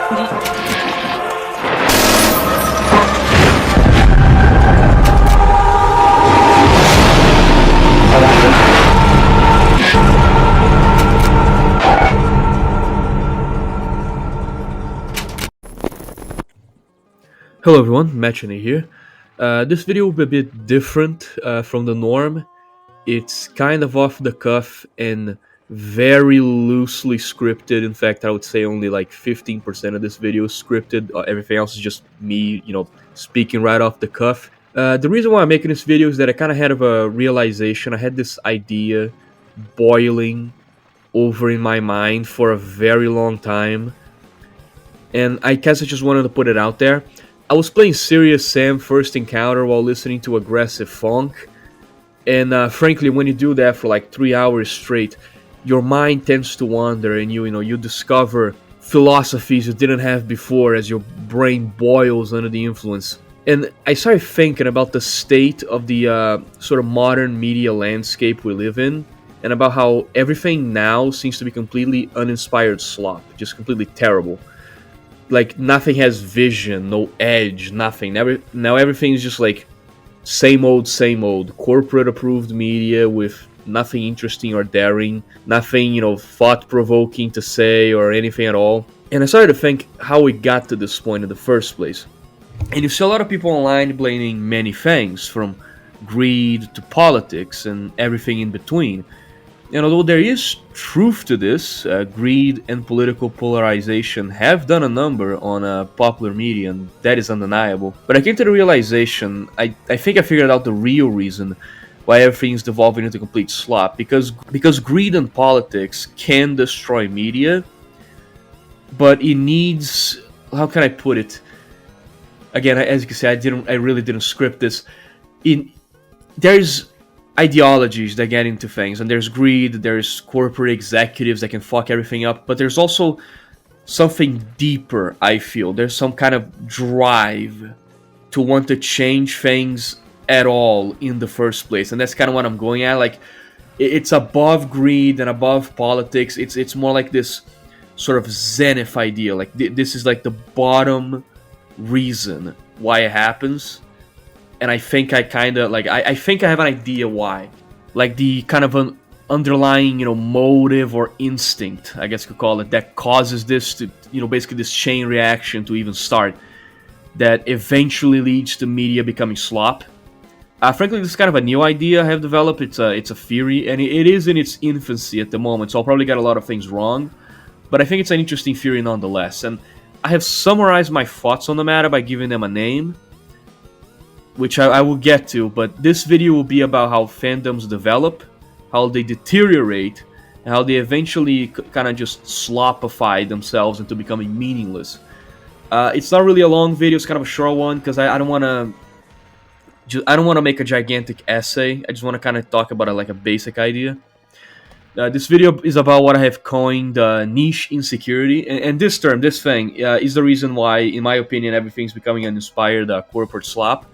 Hello everyone, Machine here. This video will be a bit different from the norm. It's kind of off the cuff and very loosely scripted. In fact, I would say only like 15% of this video is scripted. Everything else is just me, speaking right off the cuff. The reason why I'm making this video is that I kind of had a realization. I had this idea boiling over in my mind for a very long time. And I guess I just wanted to put it out there. I was playing Serious Sam First Encounter while listening to aggressive funk, and frankly, when you do that for like 3 hours straight, your mind tends to wander, and you discover philosophies you didn't have before as your brain boils under the influence. And I started thinking about the state of the sort of modern media landscape we live in, and about how everything now seems to be completely uninspired slop, just completely terrible. Like, nothing has vision, no edge, nothing. Now everything is just like same old, corporate approved media with nothing interesting or daring, nothing, thought-provoking to say or anything at all. And I started to think how we got to this point in the first place. And you see a lot of people online blaming many things, from greed to politics and everything in between. And although there is truth to this, greed and political polarization have done a number on popular media, and that is undeniable. But I came to the realization, I think I figured out the real reason why everything is devolving into complete slop. Because greed and politics can destroy media, but it needs, how can I put it? Again, as you can see, I really didn't script this. There's ideologies that get into things, and there's greed, there's corporate executives that can fuck everything up, but there's also something deeper, I feel. There's some kind of drive to want to change things at all in the first place, and that's kind of what I'm going at. Like, it's above greed and above politics. It's more like this sort of zenith idea. Like, this is like the bottom reason why it happens. And I think I kind of, I think I have an idea why. Like, the kind of an underlying, motive or instinct, I guess you could call it, that causes this to, basically this chain reaction to even start, that eventually leads to media becoming slop. Frankly, this is kind of a new idea I have developed. It's a theory, and it is in its infancy at the moment, so I'll probably get a lot of things wrong. But I think it's an interesting theory nonetheless. And I have summarized my thoughts on the matter by giving them a name, which I will get to, but this video will be about how fandoms develop, how they deteriorate, and how they eventually kind of just slopify themselves into becoming meaningless. It's not really a long video; it's kind of a short one because I don't want to make a gigantic essay. I just want to kind of talk about a basic idea. This video is about what I have coined niche insecurity, and this thing, is the reason why, in my opinion, everything's becoming an inspired corporate slop.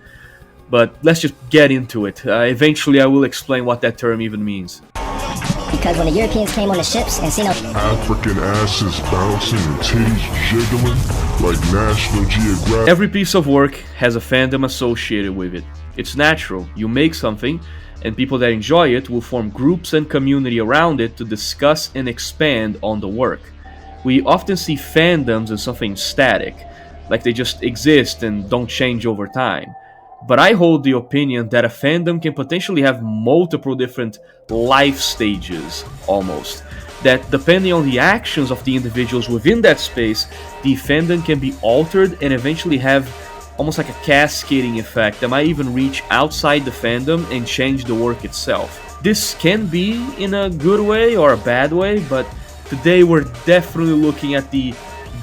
But let's just get into it. Eventually I will explain what that term even means. Because when the Europeans came on the ships and seen African asses bouncing and titties jiggling like National Geographic. Every piece of work has a fandom associated with it. It's natural. You make something, and people that enjoy it will form groups and community around it to discuss and expand on the work. We often see fandoms as something static, like they just exist and don't change over time. But I hold the opinion that a fandom can potentially have multiple different life stages, almost. That depending on the actions of the individuals within that space, the fandom can be altered and eventually have almost like a cascading effect that might even reach outside the fandom and change the work itself. This can be in a good way or a bad way, but today we're definitely looking at the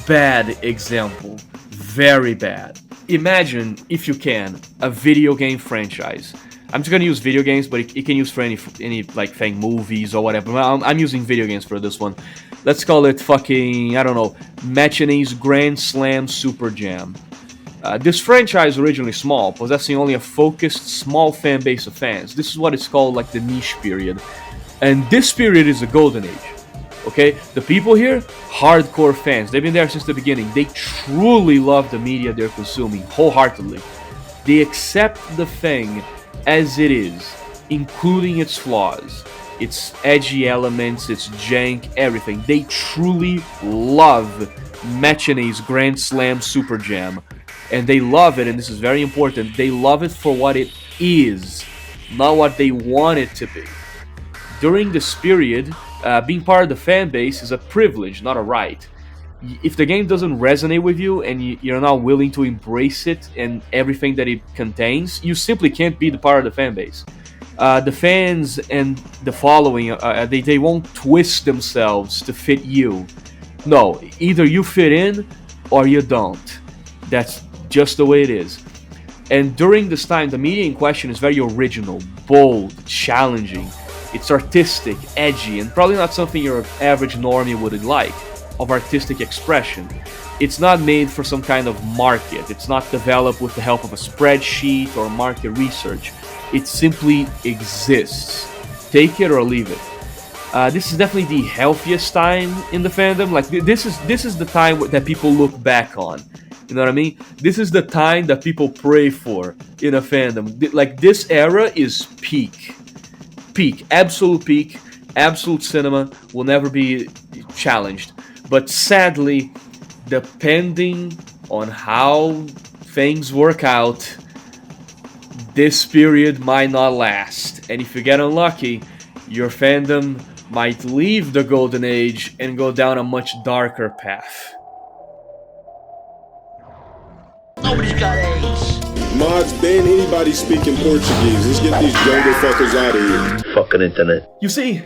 bad example. Very bad. Imagine, if you can, a video game franchise. I'm just gonna use video games, but it can use for any like thing, movies or whatever. I'm using video games for this one. Let's call it fucking, I don't know, Machine's Grand Slam Super Jam. This franchise originally small, possessing only a focused, small fan base of fans. This is what it's called, like the niche period. And this period is the golden age. Okay, the people here, hardcore fans. They've been there since the beginning. They truly love the media they're consuming wholeheartedly. They accept the thing as it is, including its flaws, its edgy elements, its jank, everything. They truly love Machine's Grand Slam Super Jam. And they love it, and this is very important, they love it for what it is, not what they want it to be. During this period, being part of the fan base is a privilege, not a right. If the game doesn't resonate with you and you're not willing to embrace it and everything that it contains, you simply can't be the part of the fan base. The fans and the following, they won't twist themselves to fit you. No, either you fit in or you don't. That's just the way it is. And during this time, the media in question is very original, bold, challenging. It's artistic, edgy, and probably not something your average normie would like, of artistic expression. It's not made for some kind of market. It's not developed with the help of a spreadsheet or market research. It simply exists. Take it or leave it. This is definitely the healthiest time in the fandom. Like this is the time that people look back on. You know what I mean? This is the time that people pray for in a fandom. Like this era is peak. Absolute cinema will never be challenged. But sadly, depending on how things work out, this period might not last. And if you get unlucky, your fandom might leave the golden age and go down a much darker path. Nobody's got AIDS. Mods, ban anybody speaking Portuguese. Let's get these jungle fuckers out of here. Fucking internet. You see,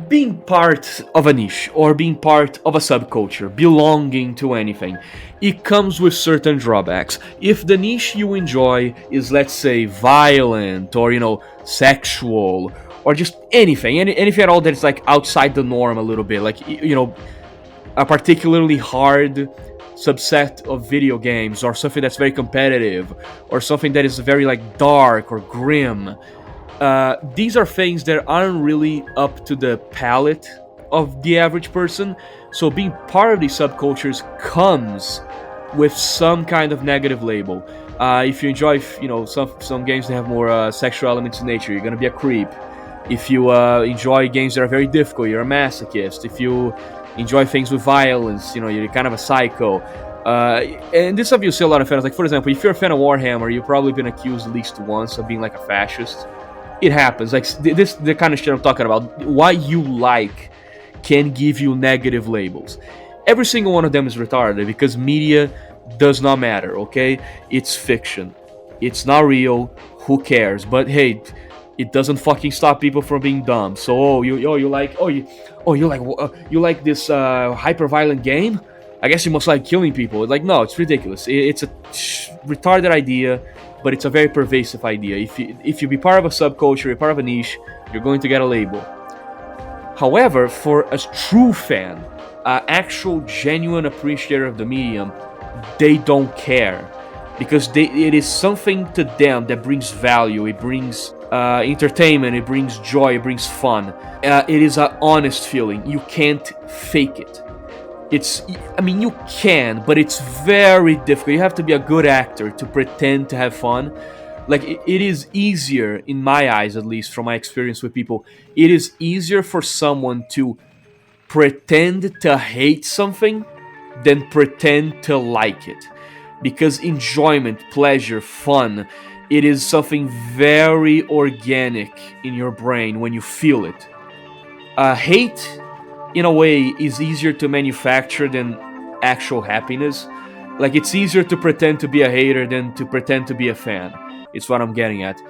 being part of a niche or being part of a subculture, belonging to anything, it comes with certain drawbacks. If the niche you enjoy is, let's say, violent or, sexual or just anything at all that's like outside the norm a little bit, like, a particularly hard subset of video games or something that's very competitive or something that is very like dark or grim, these are things that aren't really up to the palate of the average person. So being part of these subcultures comes with some kind of negative label. If you enjoy some games that have more sexual elements in nature, you're gonna be a creep. If you enjoy games that are very difficult, you're a masochist. If you enjoy things with violence, you're kind of a psycho. And this stuff you see a lot of fans. Like, for example, if you're a fan of Warhammer, you've probably been accused at least once of being like a fascist. It happens. Like, this the kind of shit I'm talking about. What you like can give you negative labels. Every single one of them is retarded because media does not matter, okay? It's fiction. It's not real. Who cares? But hey, it doesn't fucking stop people from being dumb. So you like this hyper-violent game? I guess you must like killing people. Like, no, it's ridiculous. It's a retarded idea, but it's a very pervasive idea. If you be part of a subculture, you're part of a niche, you're going to get a label. However, for a true fan, actual genuine appreciator of the medium, they don't care. Because it is something to them that brings value, it brings entertainment, it brings joy, it brings fun. It is an honest feeling. You can't fake it. You can, but it's very difficult. You have to be a good actor to pretend to have fun. Like, it is easier, in my eyes at least, from my experience with people, it is easier for someone to pretend to hate something than pretend to like it. Because enjoyment, pleasure, fun, it is something very organic in your brain when you feel it. Hate, in a way, is easier to manufacture than actual happiness. Like, it's easier to pretend to be a hater than to pretend to be a fan. It's what I'm getting at.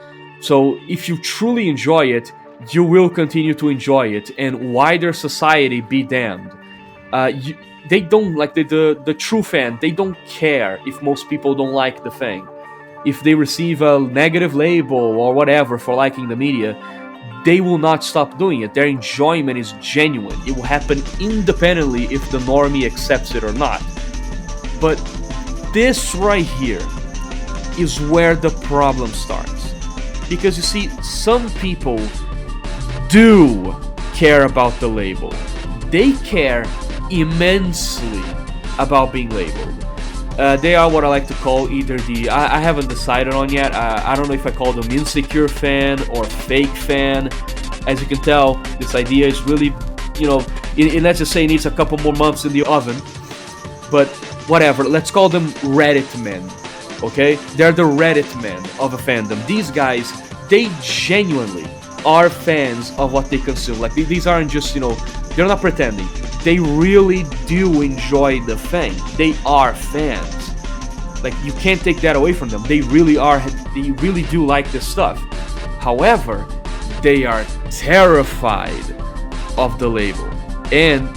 So, if you truly enjoy it, you will continue to enjoy it, and wider society be damned. They don't, like, the true fan, they don't care if most people don't like the thing. If they receive a negative label or whatever for liking the media, they will not stop doing it. Their enjoyment is genuine. It will happen independently if the normie accepts it or not. But this right here is where the problem starts. Because you see, some people do care about the label. they care immensely about being labeled. They are what I like to call either the... I haven't decided on yet. I don't know if I call them insecure fan or fake fan. As you can tell, this idea is really, you know, let's just say it needs a couple more months in the oven. But whatever, let's call them Reddit men, okay? They're the Reddit men of a fandom. These guys, they genuinely are fans of what they consume. Like, these aren't just, you know, they're not pretending. They really do enjoy the thing. They are fans. Like, you can't take that away from them. They really are, they really do like this stuff. However, they are terrified of the label and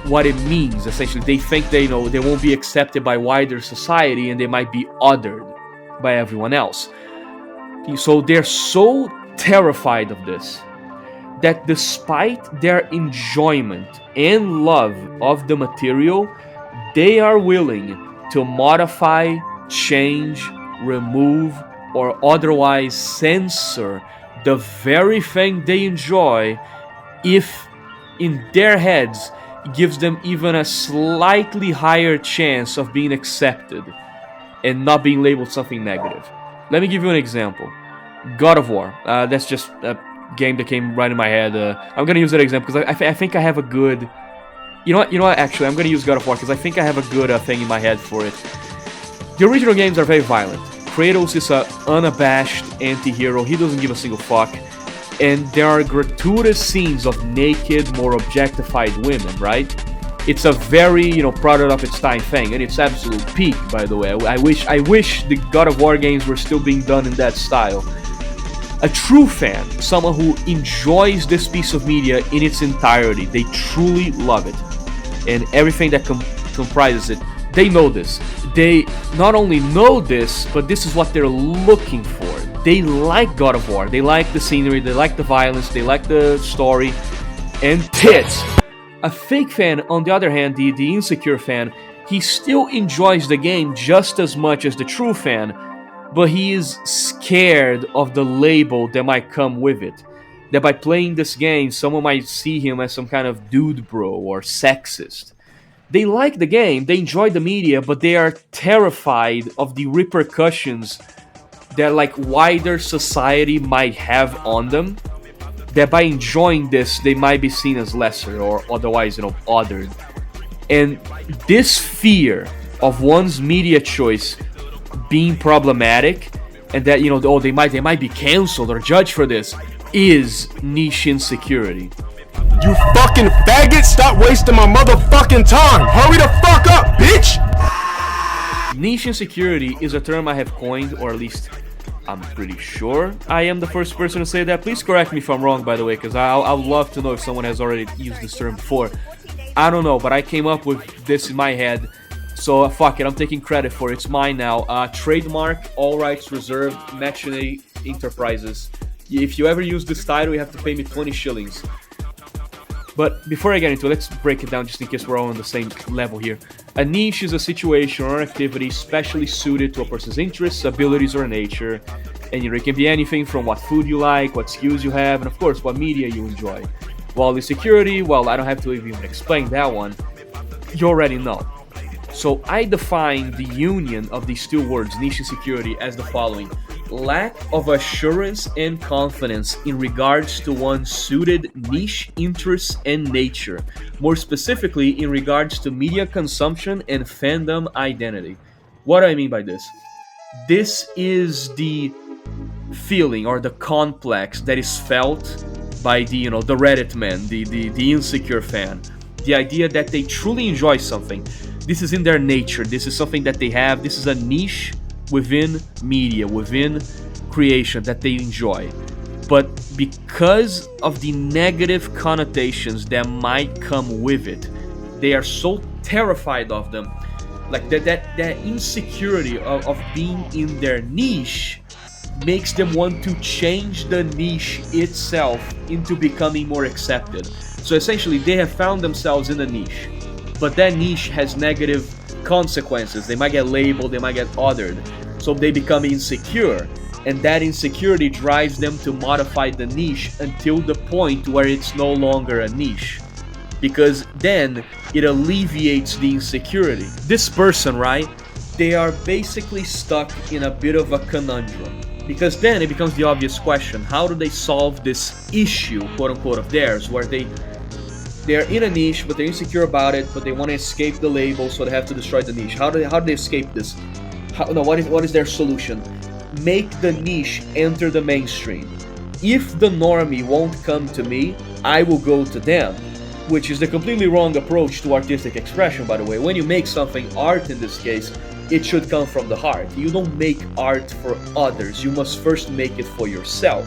what it means. Essentially, they think they know they won't be accepted by wider society and they might be othered by everyone else. So they're so terrified of this that despite their enjoyment and love of the material, they are willing to modify, change, remove, or otherwise censor the very thing they enjoy if in their heads it gives them even a slightly higher chance of being accepted and not being labeled something negative. Let me give you an example. God of War. That's just a game that came right in my head. I'm gonna use that example because I think I have a good... You know what? Actually, I'm gonna use God of War because I think I have a good thing in my head for it. The original games are very violent. Kratos is an unabashed anti-hero. He doesn't give a single fuck. And there are gratuitous scenes of naked, more objectified women, right? It's a very, you know, product of its time thing, and it's absolute peak, by the way. I wish the God of War games were still being done in that style. A true fan, someone who enjoys this piece of media in its entirety, they truly love it. And everything that comprises it, they know this. They not only know this, but this is what they're looking for. They like God of War, they like the scenery, they like the violence, they like the story, and tits. A fake fan, on the other hand, the insecure fan, he still enjoys the game just as much as the true fan, but he is scared of the label that might come with it. That by playing this game, someone might see him as some kind of dude bro or sexist. They like the game, they enjoy the media, but they are terrified of the repercussions that like wider society might have on them. That by enjoying this, they might be seen as lesser or otherwise, you know, othered. And this fear of one's media choice being problematic, and that, you know, oh, they might be canceled or judged for this, is niche insecurity. You fucking faggot! Stop wasting my motherfucking time! Hurry the fuck up, bitch! Niche insecurity is a term I have coined, or at least I'm pretty sure I am the first person to say that. Please correct me if I'm wrong, by the way, because I would love to know if someone has already used this term before. I don't know, but I came up with this in my head, so fuck it, I'm taking credit for it. It's mine now. Trademark, all rights reserved, Machinate Enterprises. If you ever use this title, you have to pay me 20 shillings. But before I get into it, let's break it down just in case we're all on the same level here. A niche is a situation or activity specially suited to a person's interests, abilities, or nature. And it can be anything from what food you like, what skills you have, and of course, what media you enjoy. While insecurity, well, I don't have to even explain that one. You already know. So I define the union of these two words, niche and security, as the following. Lack of assurance and confidence in regards to one's suited niche interests and nature. More specifically, in regards to media consumption and fandom identity. What do I mean by this? This is the feeling or the complex that is felt by the, the Reddit man, the insecure fan. The idea that they truly enjoy something. This is in their nature. This is something that they have. This is a niche within media, within creation that they enjoy. But because of the negative connotations that might come with it, they are so terrified of them. Like that insecurity of being in their niche makes them want to change the niche itself into becoming more accepted. So essentially, they have found themselves in a niche, but that niche has negative consequences. They might get labeled, they might get othered, so they become insecure, and that insecurity drives them to modify the niche until the point where it's no longer a niche. because then it alleviates the insecurity. This person, right, they are basically stuck in a bit of a conundrum, because then it becomes the obvious question: how do they solve this issue, quote unquote, of theirs, where they're in a niche but they're insecure about it, but they want to escape the label, so they have to destroy the niche? How do they escape this? What is their solution? Make the niche enter the mainstream. If the normie won't come to me, I will go to them, which is the completely wrong approach to artistic expression, by the way. When you make something, art in this case, it should come from the heart. You don't make art for others. You must first make it for yourself.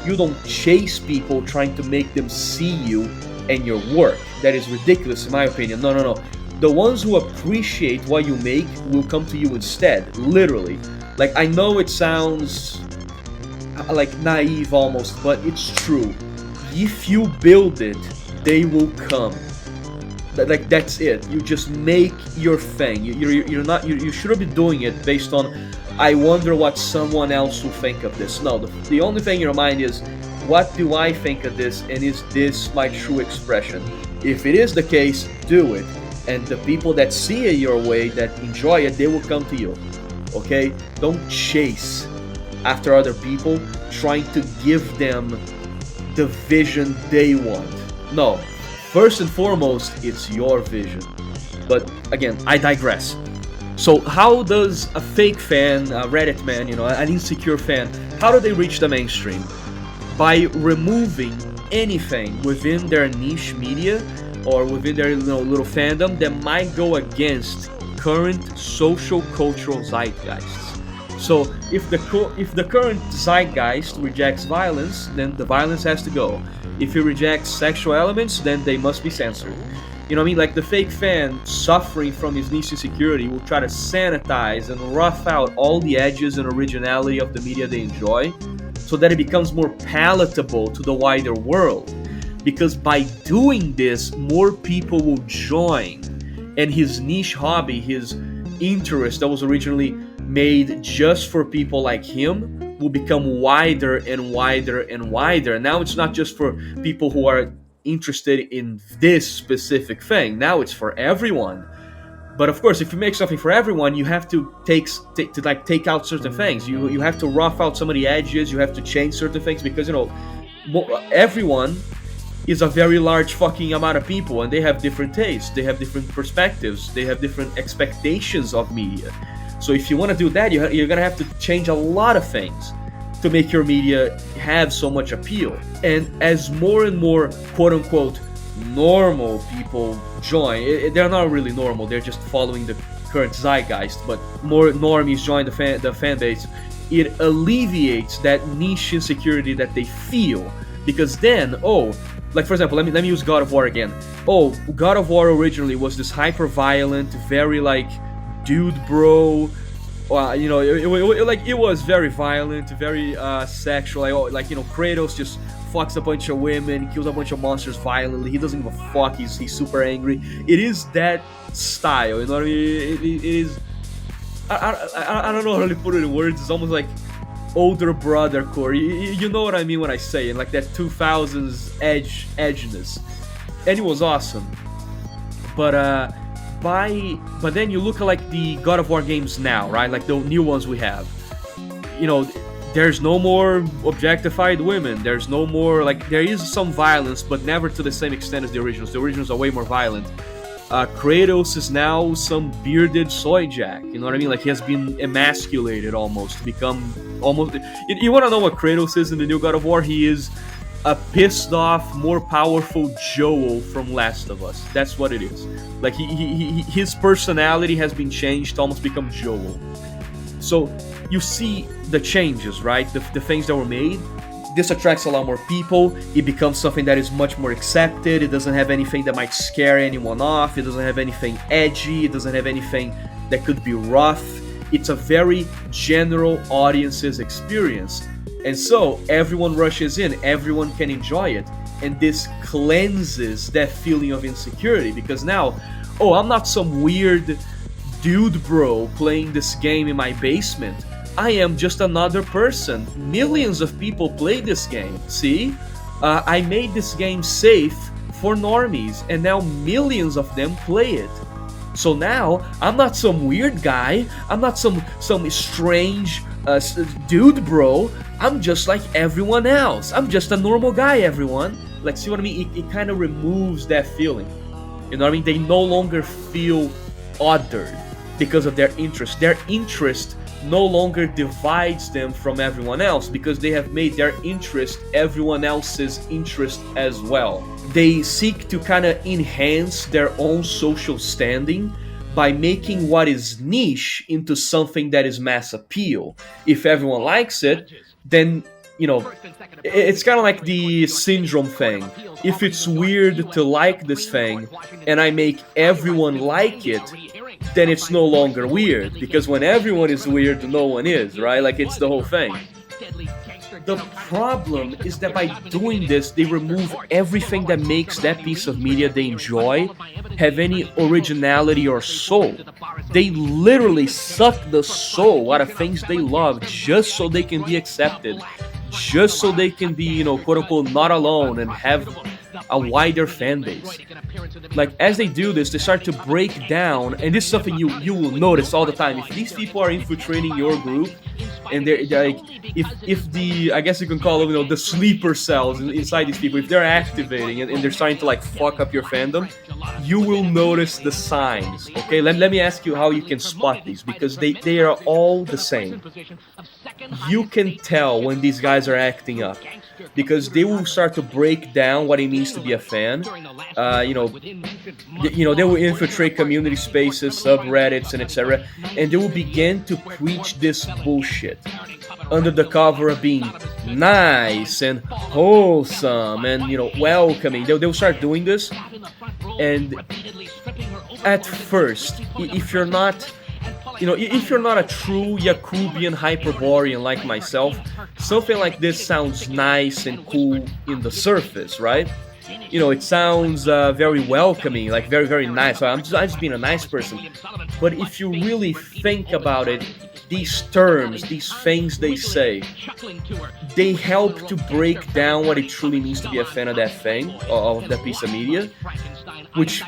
You don't chase people trying to make them see you and your work. That is ridiculous in my opinion. No. The ones who appreciate what you make will come to you instead, literally. Like, I know it sounds like naive almost, but it's true. If you build it, they will come. Like, that's it. You just make your thing. You shouldn't be doing it based on, I wonder what someone else will think of this. No, the only thing in your mind is, what do I think of this, and is this my true expression? If it is the case, do it. And the people that see it your way, that enjoy it, they will come to you. Okay? Don't chase after other people, trying to give them the vision they want. No. First and foremost, it's your vision. But again, I digress. So how does a fake fan, a Reddit man, an insecure fan, how do they reach the mainstream? By removing anything within their niche media or within their little fandom that might go against current social cultural zeitgeists. So if the current zeitgeist rejects violence, then the violence has to go. If it rejects sexual elements, then they must be censored. You know what I mean? Like, the fake fan suffering from his niche insecurity will try to sanitize and rough out all the edges and originality of the media they enjoy, so that it becomes more palatable to the wider world. Because by doing this, more people will join, and his niche hobby, his interest that was originally made just for people like him, will become wider and wider and wider. Now it's not just for people who are interested in this specific thing. Now it's for everyone. But of course, if you make something for everyone, you have to take out certain things. You have to rough out some of the edges. You have to change certain things, because everyone is a very large fucking amount of people, and they have different tastes. They have different perspectives. They have different expectations of media. So if you want to do that, you're gonna have to change a lot of things to make your media have so much appeal. And as more and more quote-unquote normal people join, they're not really normal, they're just following the current zeitgeist, but more normies join the fan base, it alleviates that niche insecurity that they feel. Because then, like for example, let me use God of War again. God of War originally was this hyper-violent, very like dude bro, it was very violent, very sexual, Kratos just fucks a bunch of women, kills a bunch of monsters violently, he doesn't give a fuck, he's super angry. It is that style, you know what I mean? It is, I don't know how to put it in words, it's almost like older brother core, you know what I mean when I say it, like that 2000s edginess, and it was awesome. But then you look at like the God of War games now, right? Like the new ones we have. There's no more objectified women. There's no more, like, there is some violence, but never to the same extent as the originals. The originals are way more violent. Kratos is now some bearded soy jack. You know what I mean? Like, he has been emasculated almost, become almost. You want to know what Kratos is in the new God of War? He is a pissed off, more powerful Joel from Last of Us. That's what it is. Like, his personality has been changed to almost become Joel. So you see the changes, right? The things that were made. This attracts a lot more people. It becomes something that is much more accepted. It doesn't have anything that might scare anyone off. It doesn't have anything edgy. It doesn't have anything that could be rough. It's a very general audience's experience. And so everyone rushes in, everyone can enjoy it. And this cleanses that feeling of insecurity, because now, I'm not some weird dude bro playing this game in my basement. I am just another person. Millions of people play this game. See? I made this game safe for normies, and now millions of them play it. So now, I'm not some weird guy, I'm not some strange dude bro, I'm just like everyone else. I'm just a normal guy, everyone. Like, see what I mean? It kind of removes that feeling. You know what I mean? They no longer feel othered because of their interest. Their interest no longer divides them from everyone else because they have made their interest everyone else's interest as well. They seek to kind of enhance their own social standing by making what is niche into something that is mass appeal. If everyone likes it, then, you know, it's kind of like the syndrome thing. If it's weird to like this thing and I make everyone like it, then it's no longer weird, because when everyone is weird, no one is, right? Like, it's the whole thing. The problem is that by doing this, they remove everything that makes that piece of media they enjoy have any originality or soul. They literally suck the soul out of things they love just so they can be accepted, just so they can be, you know, quote unquote, not alone and have a wider fan base. Like, as they do this, they start to break down, and this is something you will notice all the time. If these people are infiltrating your group, and they're like, if the, I guess you can call them, you know, the sleeper cells inside these people, if they're activating and they're starting to like fuck up your fandom, you will notice the signs. Okay, let me ask you how you can spot these, because they are all the same. You can tell when these guys are acting up, because they will start to break down what it means to be a fan. They will infiltrate community spaces, subreddits, and etc. And they will begin to preach this bullshit under the cover of being nice and wholesome and, you know, welcoming. They'll start doing this, and at first, if you're not a true Yakubian Hyperborean like myself, something like this sounds nice and cool in the surface, right? You know, it sounds very welcoming, like very, very nice. So I'm just being a nice person. But if you really think about it, these terms, these things they say, they help to break down what it truly means to be a fan of that thing, of that piece of media, which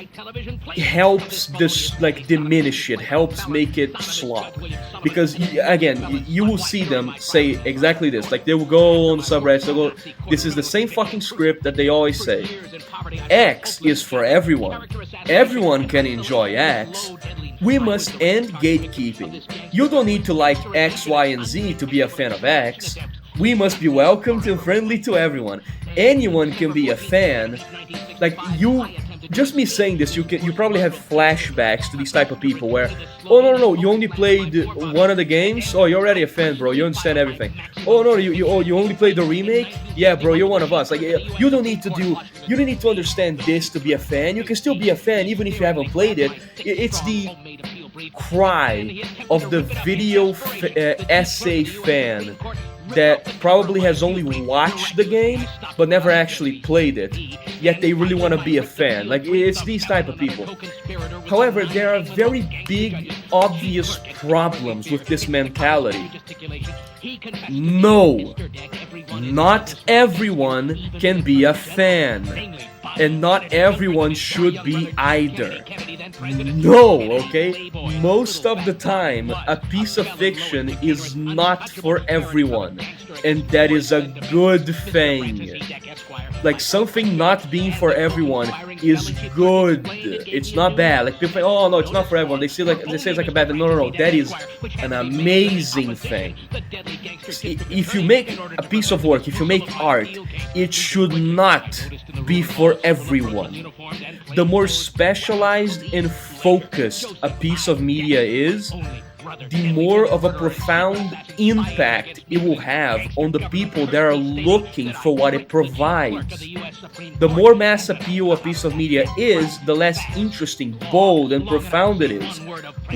helps this, like, diminish it, helps make it slop. Because, again, you will see them say exactly this. Like, they will go on the subreddits, they'll go, this is the same fucking script that they always say. X is for everyone. Everyone can enjoy X. We must end gatekeeping. You don't need to like X, Y, and Z to be a fan of X. We must be welcomed and friendly to everyone. Anyone can be a fan. Like, just me saying this, you probably have flashbacks to these type of people where, oh no, you only played one of the games? Oh, you're already a fan, bro. You understand everything. Oh no, you only played the remake? Yeah, bro, you're one of us. Like, you don't need to understand this to be a fan. You can still be a fan even if you haven't played it. It's the cry of the video essay fan that probably has only watched the game but never actually played it, yet they really want to be a fan. Like, it's these type of people. However, there are very big, obvious problems with this mentality. No, not everyone can be a fan. And not everyone should be either. No, okay? Most of the time, a piece of fiction is not for everyone. And that is a good thing. Like, something not being for everyone is good. It's not bad. Like, people say, oh no, it's not for everyone. They say it's like a bad thing. No. That is an amazing thing. If you make a piece of work, if you make art, it should not be for everyone. The more specialized and focused a piece of media is, the more of a profound impact it will have on the people that are looking for what it provides. The more mass appeal a piece of media is, the less interesting, bold, and profound it is.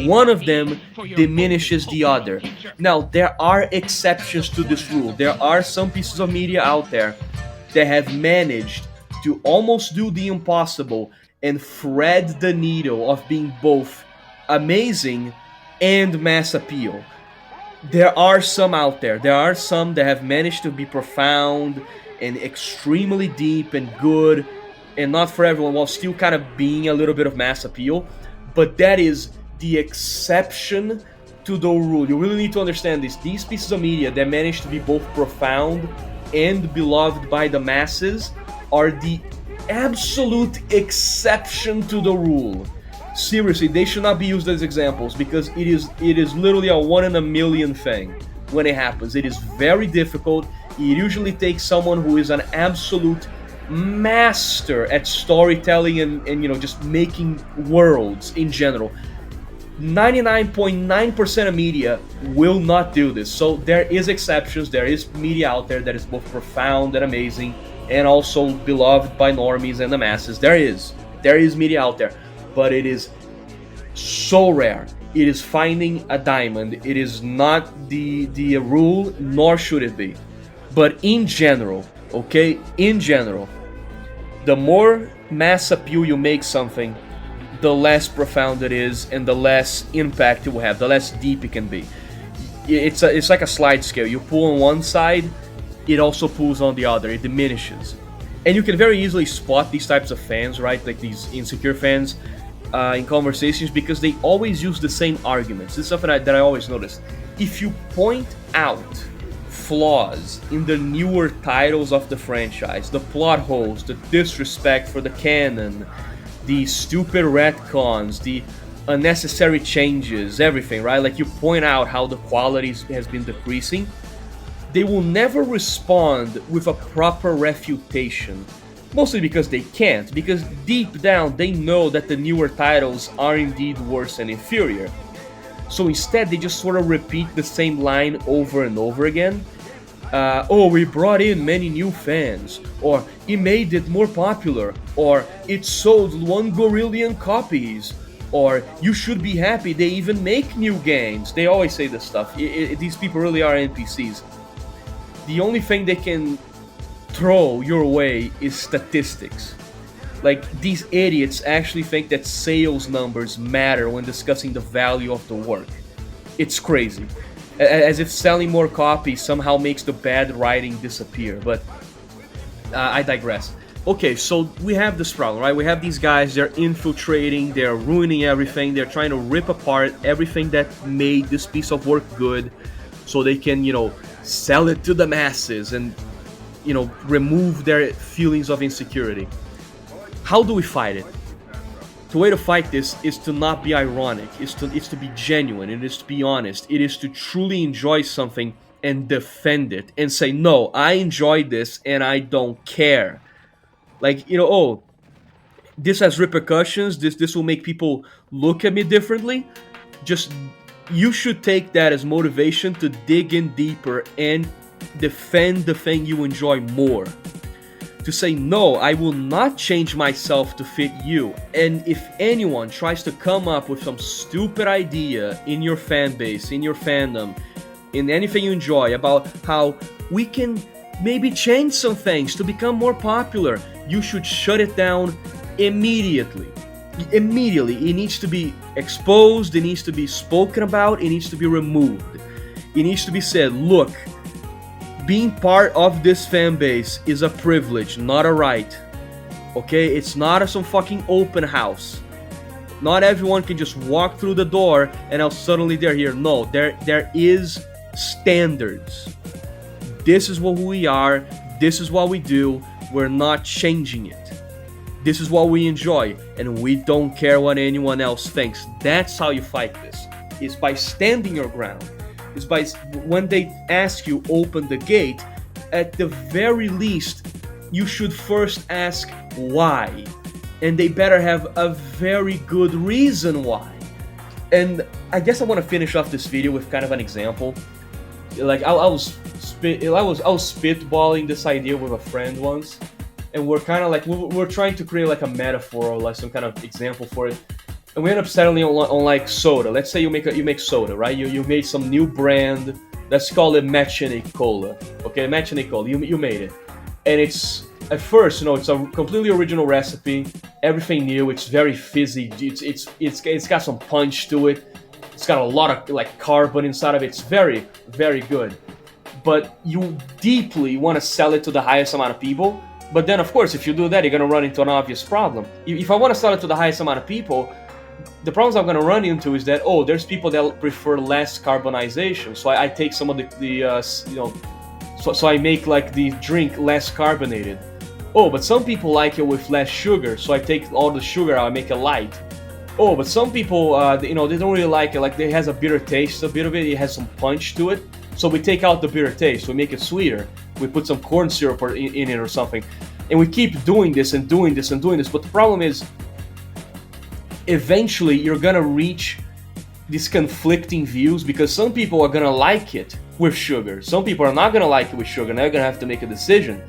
One of them diminishes the other. Now, there are exceptions to this rule. There are some pieces of media out there that have managed to almost do the impossible and thread the needle of being both amazing and mass appeal. There are some out there. There are some that have managed to be profound and extremely deep and good, and not for everyone, while still kind of being a little bit of mass appeal. But that is the exception to the rule. You really need to understand this. These pieces of media that manage to be both profound and beloved by the masses are the absolute exception to the rule. Seriously, they should not be used as examples, because it is literally a 1 in a million thing when it happens. It is very difficult. It usually takes someone who is an absolute master at storytelling and just making worlds in general. 99.9% of media will not do this. So there is exceptions. There is media out there that is both profound and amazing, and also beloved by normies and the masses. There is media out there, but it is so rare. It is finding a diamond. It is not the rule, nor should it be. But in general, okay, the more mass appeal you make something, the less profound it is, and the less impact it will have, the less deep it can be. It's like a slide scale. You pull on one side, it also pulls on the other. It diminishes. And you can very easily spot these types of fans, right? Like these insecure fans in conversations, because they always use the same arguments. This is something that I always notice. If you point out flaws in the newer titles of the franchise, the plot holes, the disrespect for the canon, the stupid retcons, the unnecessary changes, everything, right? Like, you point out how the quality has been decreasing, they will never respond with a proper refutation. Mostly because they can't, because deep down they know that the newer titles are indeed worse and inferior. So instead they just sort of repeat the same line over and over again. Oh, we brought in many new fans, or it made it more popular, or it sold 1 gorillion copies, or you should be happy they even make new games. They always say this stuff. These people really are NPCs. The only thing they can throw your way is statistics. Like, these idiots actually think that sales numbers matter when discussing the value of the work. It's crazy. As if selling more copies somehow makes the bad writing disappear, but I digress. Okay, so we have this problem, right? We have these guys, they're infiltrating, they're ruining everything, they're trying to rip apart everything that made this piece of work good, so they can, sell it to the masses and, remove their feelings of insecurity. How do we fight it? The way to fight this is to not be ironic, it's to be genuine, it is to be honest, it is to truly enjoy something and defend it and say, no, I enjoyed this and I don't care. Like, oh, this has repercussions, this will make people look at me differently. Just, you should take that as motivation to dig in deeper and defend the thing you enjoy more. To say, no, I will not change myself to fit you. And if anyone tries to come up with some stupid idea in your fan base, in your fandom, in anything you enjoy, about how we can maybe change some things to become more popular, you should shut it down immediately. Immediately. It needs to be exposed, it needs to be spoken about, it needs to be removed. It needs to be said, look, being part of this fan base is a privilege, not a right. Okay? It's not some fucking open house. Not everyone can just walk through the door and now suddenly they're here. No, there is standards. This is what we are. This is what we do. We're not changing it. This is what we enjoy, and we don't care what anyone else thinks. That's how you fight this. It's by standing your ground. It's by, when they ask you, open the gate, at the very least, you should first ask why. And they better have a very good reason why. And I guess I want to finish off this video with kind of an example. Like, I was spitballing this idea with a friend once, and we're kind of like, we're trying to create like a metaphor or like some kind of example for it. And we end up settling on like soda. Let's say you make soda, right? You made some new brand. Let's call it Machine Cola. Okay, Machine Cola. You made it, and it's at first, it's a completely original recipe. Everything new. It's very fizzy. It's got some punch to it. It's got a lot of like carbon inside of it. It's very, very good. But you deeply want to sell it to the highest amount of people. But then, of course, if you do that, you're going to run into an obvious problem. If I want to sell it to the highest amount of people, the problems I'm going to run into is that, oh, there's people that prefer less carbonization. So I take some of so I make like the drink less carbonated. Oh, but some people like it with less sugar. So I take all the sugar out, I make it light. Oh, but some people, they don't really like it. Like it has a bitter taste, a bit of it. It has some punch to it. So we take out the bitter taste. We make it sweeter. We put some corn syrup in it or something. And we keep doing this and doing this and doing this. But the problem is, eventually you're going to reach these conflicting views because some people are going to like it with sugar. Some people are not going to like it with sugar. Now you're going to have to make a decision.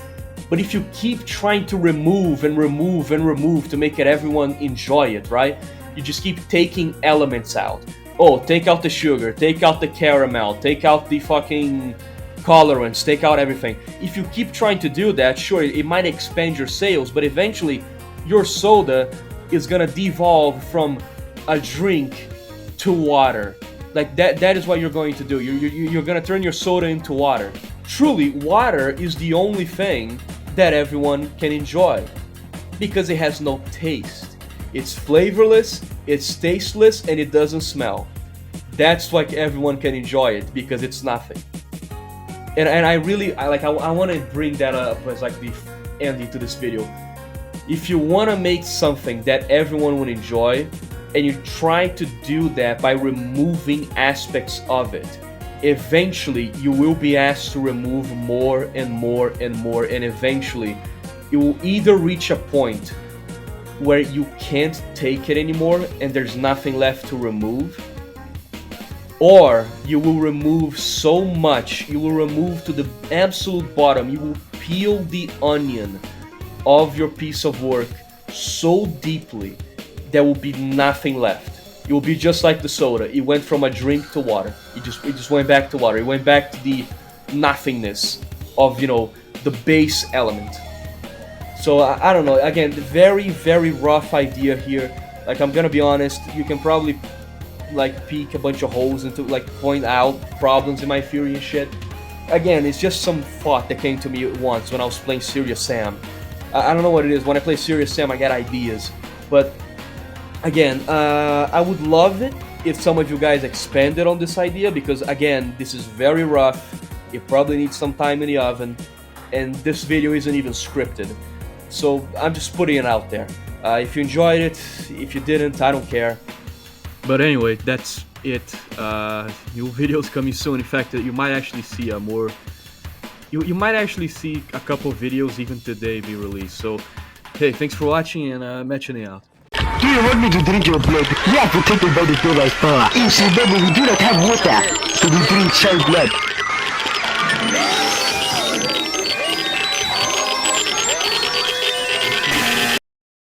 But if you keep trying to remove and remove and remove to make it everyone enjoy it, right? You just keep taking elements out. Oh, take out the sugar, take out the caramel, take out the fucking colorants, take out everything. If you keep trying to do that, sure, it might expand your sales, but eventually your soda is gonna devolve from a drink to water. Like that is what you're going to do. You're gonna turn your soda into water. Truly, water is the only thing that everyone can enjoy because it has no taste. It's flavorless, it's tasteless, and it doesn't smell. That's why everyone can enjoy it because it's nothing. And I want to bring that up as like the ending to this video. If you want to make something that everyone would enjoy, and you try to do that by removing aspects of it, eventually you will be asked to remove more and more and more, and eventually you will either reach a point where you can't take it anymore and there's nothing left to remove, or you will remove so much, you will remove to the absolute bottom, you will peel the onion of your piece of work so deeply there will be nothing left. It will be just like the soda. It went from a drink to water. It just went back to water. It went back to the nothingness of, the base element. So I don't know, again, very, very rough idea here. Like, I'm gonna be honest, you can probably like peek a bunch of holes into, like, point out problems in my theory and shit. Again, it's just some thought that came to me once when I was playing Serious Sam. I don't know what it is, when I play Serious Sam I get ideas. But again, I would love it if some of you guys expanded on this idea, because again, this is very rough, it probably needs some time in the oven, and this video isn't even scripted. So I'm just putting it out there. If you enjoyed it, if you didn't, I don't care. But anyway, that's it. New videos coming soon. In fact, you might actually see you might actually see a couple videos even today be released. So, hey, thanks for watching, and mentioning out. Do you want me to drink your blood? You have to take it by the door by power. Incidentally, we do not have water, so we drink child blood.